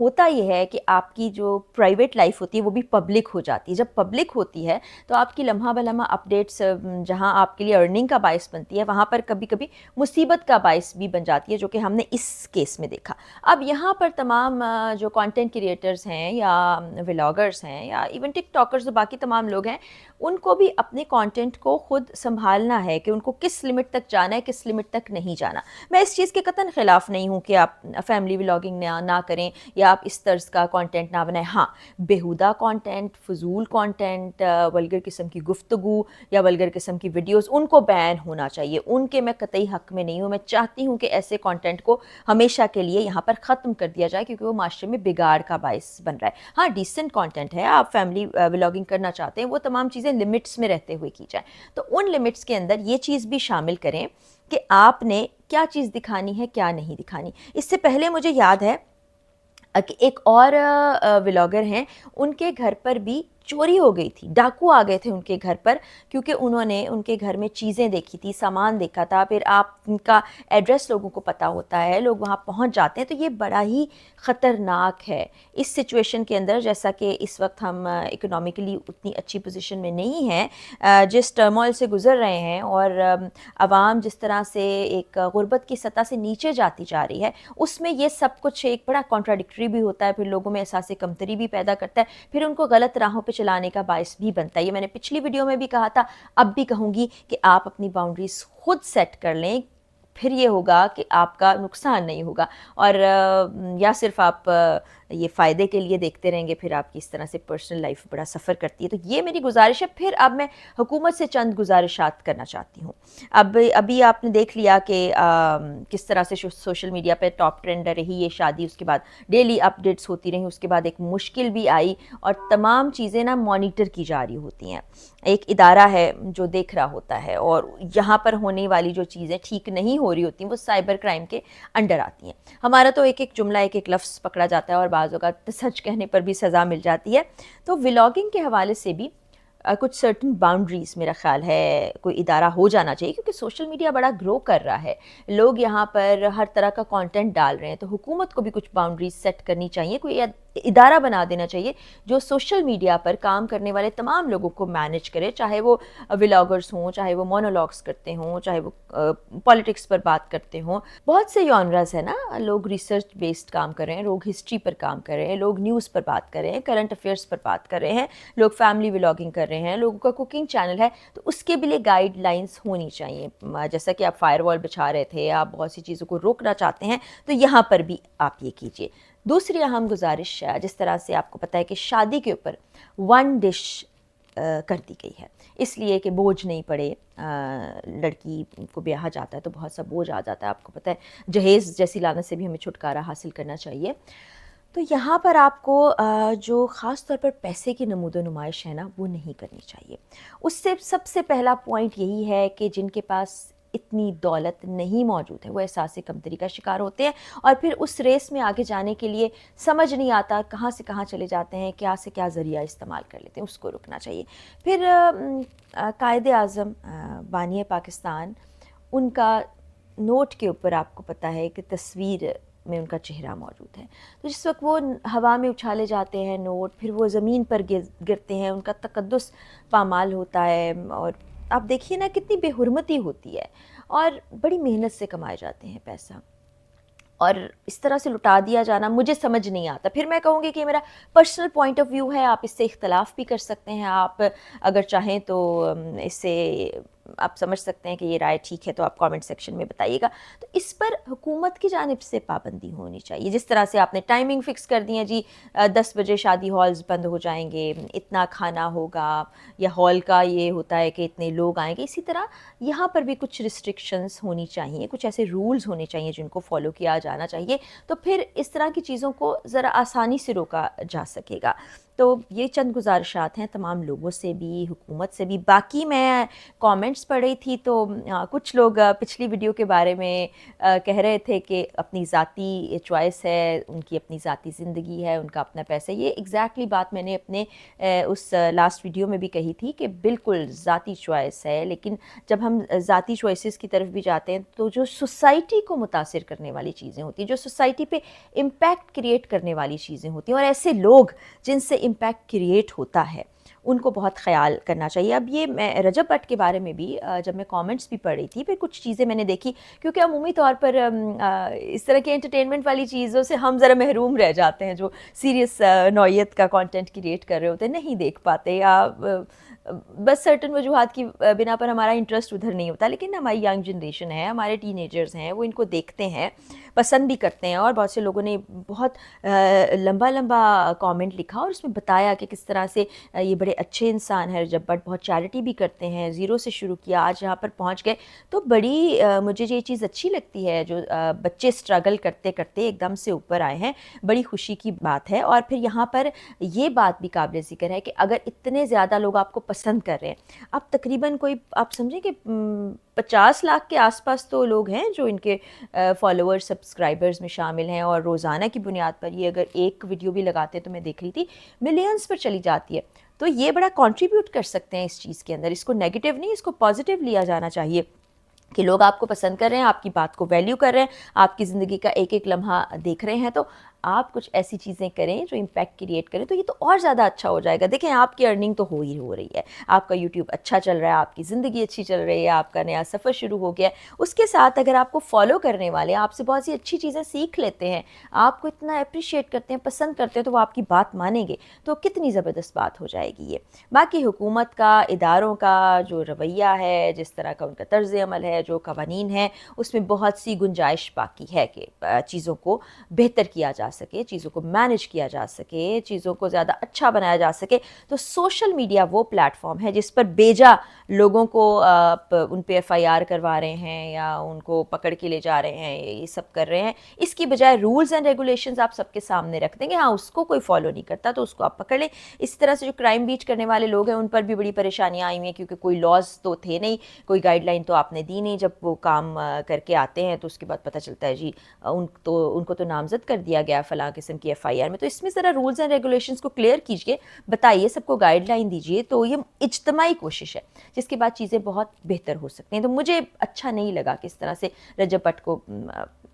ہوتا یہ ہے کہ آپ کی جو پرائیویٹ لائف ہوتی ہے وہ بھی پبلک ہو جاتی ہے. جب پبلک ہوتی ہے تو آپ کی لمحہ بلمحہ اپڈیٹس جہاں آپ کے لیے ارننگ کا باعث بنتی ہے وہاں پر کبھی کبھی مصیبت کا باعث بھی بن جاتی ہے, جو کہ ہم نے اس کیس میں دیکھا. اب یہاں پر تمام جو کانٹینٹ کریٹرز ہیں یا ولاگرز ہیں یا ایون ٹک ٹاکرز اور باقی تمام لوگ ہیں, ان کو بھی اپنے کانٹینٹ کو خود سنبھالنا ہے کہ ان کو کس لمٹ تک جانا ہے, کس لمٹ تک نہیں جانا. میں اس چیز کے قطعاً خلاف نہیں ہوں کہ آپ فیملی ولاگنگ نہ کریں یا آپ اس طرز کا کانٹینٹ نہ بنائیں. ہاں, بیہودہ کانٹینٹ, فضول کانٹینٹ, ولگر قسم کی گفتگو یا ولگر قسم کی ویڈیوز, ان کو بین ہونا چاہیے. ان کے میں قطعی حق میں نہیں ہوں. میں چاہتی ہوں کہ ایسے کانٹینٹ کو ہمیشہ کے لیے یہاں پر ختم کر دیا جائے کیونکہ وہ معاشرے میں بگاڑ کا باعث بن رہا ہے. ہاں, ڈیسنٹ کانٹینٹ ہے, آپ فیملی ولاگنگ کرنا چاہتے ہیں, وہ تمام چیزیں لمٹس میں رہتے ہوئے کی جائیں. تو ان لمٹس کے اندر یہ چیز بھی شامل کریں کہ آپ نے کیا چیز دکھانی ہے, کیا نہیں دکھانی. اس سے پہلے مجھے یاد ہے کہ ایک اور ولاگر ہیں, ان کے گھر پر بھی چوری ہو گئی تھی, ڈاکو آ گئے تھے ان کے گھر پر کیونکہ انہوں نے ان کے گھر میں چیزیں دیکھی تھی, سامان دیکھا تھا. پھر آپ ان کا ایڈریس لوگوں کو پتہ ہوتا ہے, لوگ وہاں پہنچ جاتے ہیں. تو یہ بڑا ہی خطرناک ہے اس سچویشن کے اندر. جیسا کہ اس وقت ہم اکنامکلی اتنی اچھی پوزیشن میں نہیں ہیں, جس ٹرموائل سے گزر رہے ہیں اور عوام جس طرح سے ایک غربت کی سطح سے نیچے جاتی جا رہی ہے, اس میں یہ سب کچھ ایک بڑا کانٹراڈکٹری بھی ہوتا ہے. پھر لوگوں میں احساس کمتری بھی پیدا کرتا ہے, پھر ان کو غلط راہوں پہ چلانے کا باعث بھی بنتا ہے. یہ میں نے پچھلی ویڈیو میں بھی کہا تھا, اب بھی کہوں گی کہ آپ اپنی باؤنڈریز خود سیٹ کر لیں, پھر یہ ہوگا کہ آپ کا نقصان نہیں ہوگا. اور یا صرف آپ یہ فائدے کے لیے دیکھتے رہیں گے, پھر آپ کی اس طرح سے پرسنل لائف بڑا سفر کرتی ہے. تو یہ میری گزارش ہے. پھر اب میں حکومت سے چند گزارشات کرنا چاہتی ہوں. ابھی آپ نے دیکھ لیا کہ کس طرح سے سوشل میڈیا پہ ٹاپ ٹرینڈ رہی یہ شادی, اس کے بعد ڈیلی اپڈیٹس ہوتی رہیں, اس کے بعد ایک مشکل بھی آئی اور تمام چیزیں نا مانیٹر کی جا رہی ہوتی ہیں. ایک ادارہ ہے جو دیکھ رہا ہوتا ہے, اور یہاں پر ہونے والی جو چیزیں ٹھیک نہیں ہو رہی ہوتی ہیں وہ سائبر کرائم کے انڈر آتی ہیں. ہمارا تو ایک ایک جملہ, ایک ایک لفظ پکڑا جاتا ہے اور بعض اوقات سچ کہنے پر بھی سزا مل جاتی ہے. تو ولاگنگ کے حوالے سے بھی کچھ سرٹن باؤنڈریز میرا خیال ہے کوئی ادارہ ہو جانا چاہیے, کیونکہ سوشل میڈیا بڑا گرو کر رہا ہے, لوگ یہاں پر ہر طرح کا کانٹینٹ ڈال رہے ہیں. تو حکومت کو بھی کچھ باؤنڈریز سیٹ کرنی چاہیے, کوئی ادارہ بنا دینا چاہیے جو سوشل میڈیا پر کام کرنے والے تمام لوگوں کو مینیج کرے, چاہے وہ ولاگرز ہوں, چاہے وہ مونولاگس کرتے ہوں, چاہے وہ پالیٹکس پر بات کرتے ہوں. بہت سے جانرز ہیں نا, لوگ ریسرچ بیسڈ کام کر رہے ہیں, لوگ ہسٹری پر کام کر رہے ہیں, لوگ نیوز پر بات کر رہے ہیں, کرنٹ افیئرس پر بات کر رہے ہیں, لوگ فیملی ولاگنگ کر رہے ہیں, لوگوں کا کوکنگ چینل ہے. تو اس کے بھی لیے گائیڈ لائنس ہونی چاہیے. جیسا کہ آپ فائر وال بچھا رہے تھے, آپ بہت سی چیزوں کو روکنا چاہتے ہیں, تو یہاں پر بھی آپ یہ کیجیے. دوسری اہم گزارش, جس طرح سے آپ کو پتہ ہے کہ شادی کے اوپر ون ڈش کر دی گئی ہے, اس لیے کہ بوجھ نہیں پڑے. لڑکی کو بیاہا جاتا ہے تو بہت سا بوجھ آ جاتا ہے, آپ کو پتہ ہے جہیز جیسی لعنت سے بھی ہمیں چھٹکارا حاصل کرنا چاہیے. تو یہاں پر آپ کو جو خاص طور پر پیسے کی نمود و نمائش ہے نا, وہ نہیں کرنی چاہیے. اس سے سب سے پہلا پوائنٹ یہی ہے کہ جن کے پاس اتنی دولت نہیں موجود ہے وہ احساس کمتری کا شکار ہوتے ہیں, اور پھر اس ریس میں آگے جانے کے لیے سمجھ نہیں آتا کہاں سے کہاں چلے جاتے ہیں, کیا سے کیا ذریعہ استعمال کر لیتے ہیں. اس کو رکنا چاہیے. پھر قائد اعظم بانی پاکستان, ان کا نوٹ کے اوپر آپ کو پتہ ہے کہ تصویر میں ان کا چہرہ موجود ہے. تو جس وقت وہ ہوا میں اچھالے جاتے ہیں نوٹ, پھر وہ زمین پر گرتے ہیں, ان کا تقدس پامال ہوتا ہے. اور آپ دیکھیے نا کتنی بے حرمتی ہوتی ہے, اور بڑی محنت سے کمائے جاتے ہیں پیسہ, اور اس طرح سے لٹا دیا جانا مجھے سمجھ نہیں آتا. پھر میں کہوں گی کہ میرا پرسنل پوائنٹ آف ویو ہے, آپ اس سے اختلاف بھی کر سکتے ہیں. آپ اگر چاہیں تو اس سے آپ سمجھ سکتے ہیں کہ یہ رائے ٹھیک ہے تو آپ کامنٹ سیکشن میں بتائیے گا. تو اس پر حکومت کی جانب سے پابندی ہونی چاہیے. جس طرح سے آپ نے ٹائمنگ فکس کر دی ہے, جی 10 بجے شادی ہالز بند ہو جائیں گے, اتنا کھانا ہوگا, یا ہال کا یہ ہوتا ہے کہ اتنے لوگ آئیں گے, اسی طرح یہاں پر بھی کچھ ریسٹرکشنز ہونی چاہیے, کچھ ایسے رولز ہونے چاہیے جن کو فالو کیا جانا چاہیے. تو پھر اس طرح کی چیزوں کو ذرا آسانی سے روکا جا سکے گا. تو یہ چند گزارشات ہیں تمام لوگوں سے بھی، حکومت سے بھی۔ باقی میں کامنٹس پڑھ رہی تھی تو کچھ لوگ پچھلی ویڈیو کے بارے میں کہہ رہے تھے کہ اپنی ذاتی چوائس ہے، ان کی اپنی ذاتی زندگی ہے، ان کا اپنا پیسہ۔ یہ ایگزیکٹلی بات میں نے اپنے اس لاسٹ ویڈیو میں بھی کہی تھی کہ بالکل ذاتی چوائس ہے، لیکن جب ہم ذاتی چوائسیز کی طرف بھی جاتے ہیں تو جو سوسائٹی کو متاثر کرنے والی چیزیں ہوتی ہیں، جو سوسائٹی پہ امپیکٹ کریٹ کرنے والی چیزیں ہوتی ہیں، اور ایسے لوگ جن سے امپیکٹ کریٹ ہوتا ہے، ان کو بہت خیال کرنا چاہیے۔ اب یہ میں رجب بٹ کے بارے میں بھی جب میں کامنٹس بھی پڑھ رہی تھی، پھر کچھ چیزیں میں نے دیکھی، کیونکہ عمومی طور پر اس طرح کے انٹرٹینمنٹ والی چیزوں سے ہم ذرا محروم رہ جاتے ہیں، جو سیریس نوعیت کا کانٹینٹ کریٹ کر رہے ہوتے ہیں نہیں دیکھ پاتے، یا بس سرٹن وجوہات کی بنا پر ہمارا انٹرسٹ ادھر نہیں ہوتا۔ لیکن ہماری ینگ جنریشن ہے، ہمارے ٹین ایجرز ہیں، وہ ان کو دیکھتے ہیں، پسند بھی کرتے ہیں، اور بہت سے لوگوں نے بہت لمبا لمبا کامنٹ لکھا اور اس میں بتایا کہ کس طرح سے یہ بڑے اچھے انسان ہیں رجب بٹ، بہت چیریٹی بھی کرتے ہیں، زیرو سے شروع کیا، آج یہاں پر پہنچ گئے۔ تو بڑی مجھے یہ چیز اچھی لگتی ہے، جو بچے اسٹرگل کرتے کرتے ایک دم سے اوپر آئے ہیں، بڑی خوشی کی بات ہے۔ اور پھر یہاں پر یہ بات بھی قابل ذکر ہے کہ اگر اتنے زیادہ لوگ آپ کو پسند کر رہے ہیں، اب تقریباً کوئی آپ سمجھیں کہ 50 لاکھ کے آس پاس تو لوگ ہیں جو ان کے فالوور سبسکرائبرز میں شامل ہیں، اور روزانہ کی بنیاد پر یہ اگر ایک ویڈیو بھی لگاتے ہیں تو میں دیکھ رہی تھی ملینز پر چلی جاتی ہے۔ تو یہ بڑا کنٹریبیوٹ کر سکتے ہیں اس چیز کے اندر، اس کو نیگیٹو نہیں، اس کو پازیٹیو لیا جانا چاہیے کہ لوگ آپ کو پسند کر رہے ہیں، آپ کی بات کو ویلیو کر رہے ہیں، آپ کی زندگی کا ایک ایک لمحہ دیکھ رہے ہیں، تو آپ کچھ ایسی چیزیں کریں جو امپیکٹ کریٹ کریں، تو یہ تو اور زیادہ اچھا ہو جائے گا۔ دیکھیں آپ کی ارننگ تو ہو رہی ہے، آپ کا یوٹیوب اچھا چل رہا ہے، آپ کی زندگی اچھی چل رہی ہے، آپ کا نیا سفر شروع ہو گیا ہے، اس کے ساتھ اگر آپ کو فالو کرنے والے آپ سے بہت سی اچھی چیزیں سیکھ لیتے ہیں، آپ کو اتنا اپریشیٹ کرتے ہیں، پسند کرتے ہیں، تو وہ آپ کی بات مانیں گے، تو کتنی زبردست بات ہو جائے گی یہ۔ باقی حکومت کا، اداروں کا جو رویہ ہے، جس طرح کا ان کا طرز عمل ہے، جو قوانین ہیں، اس میں بہت سی گنجائش باقی ہے کہ چیزوں کو بہتر کیا جا سکے، چیزوں کو مینج کیا جا سکے، چیزوں کو زیادہ اچھا بنایا جا سکے۔ تو سوشل میڈیا وہ پلیٹ فارم ہے جس پر بیجا لوگوں کو ان پہ ایف آئی آر کروا رہے ہیں، یا ان کو پکڑ کے لے جا رہے ہیں، یہ سب کر رہے ہیں، اس کی بجائے رولز اینڈ ریگولیشنز آپ سب کے سامنے رکھ دیں گے، ہاں اس کو کوئی فالو نہیں کرتا تو اس کو آپ پکڑ لیں۔ اس طرح سے جو کرائم بیٹ کرنے والے لوگ ہیں ان پر بھی بڑی پریشانیاں آئی ہوئی ہیں، کیونکہ کوئی لاز تو تھے نہیں، کوئی گائیڈ لائن تو آپ نے دی نہیں، جب وہ کام کر کے آتے ہیں تو اس کے بعد پتہ چلتا ہے جی ان کو تو نامزد کر دیا گیا فلاں قسم کی ایف آئی آر میں۔ تو اس میں ذرا رولز اینڈ ریگولیشنز کو کلیئر کیجئے، بتائیے، سب کو گائیڈ لائن دیجئے، تو یہ اجتماعی کوشش ہے جس کے بعد چیزیں بہت بہتر ہو سکتی ہیں۔ تو مجھے اچھا نہیں لگا کہ اس طرح سے رجب بٹ کو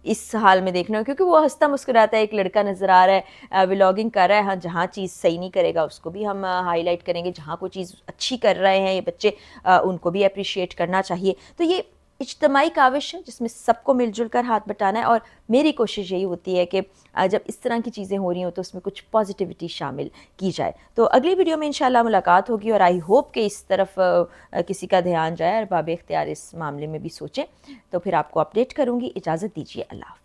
اس حال میں دیکھنا، کیونکہ وہ ہنستا مسکراتا ہے، ایک لڑکا نظر آ رہا ہے، ولاگنگ کر رہا ہے، ہاں جہاں چیز صحیح نہیں کرے گا اس کو بھی ہم ہائی لائٹ کریں گے، جہاں کوئی چیز اچھی کر رہے ہیں یہ بچے ان کو بھی اپریشیٹ کرنا چاہیے۔ تو یہ اجتماعی کاوش ہے جس میں سب کو مل جل کر ہاتھ بٹانا ہے، اور میری کوشش یہی ہوتی ہے کہ جب اس طرح کی چیزیں ہو رہی ہوں تو اس میں کچھ پازیٹیوٹی شامل کی جائے۔ تو اگلی ویڈیو میں انشاءاللہ ملاقات ہوگی، اور آئی ہوپ کہ اس طرف کسی کا دھیان جائے، اور باب اختیار اس معاملے میں بھی سوچیں۔ تو پھر آپ کو اپڈیٹ کروں گی۔ اجازت دیجیے، اللہ حافظ۔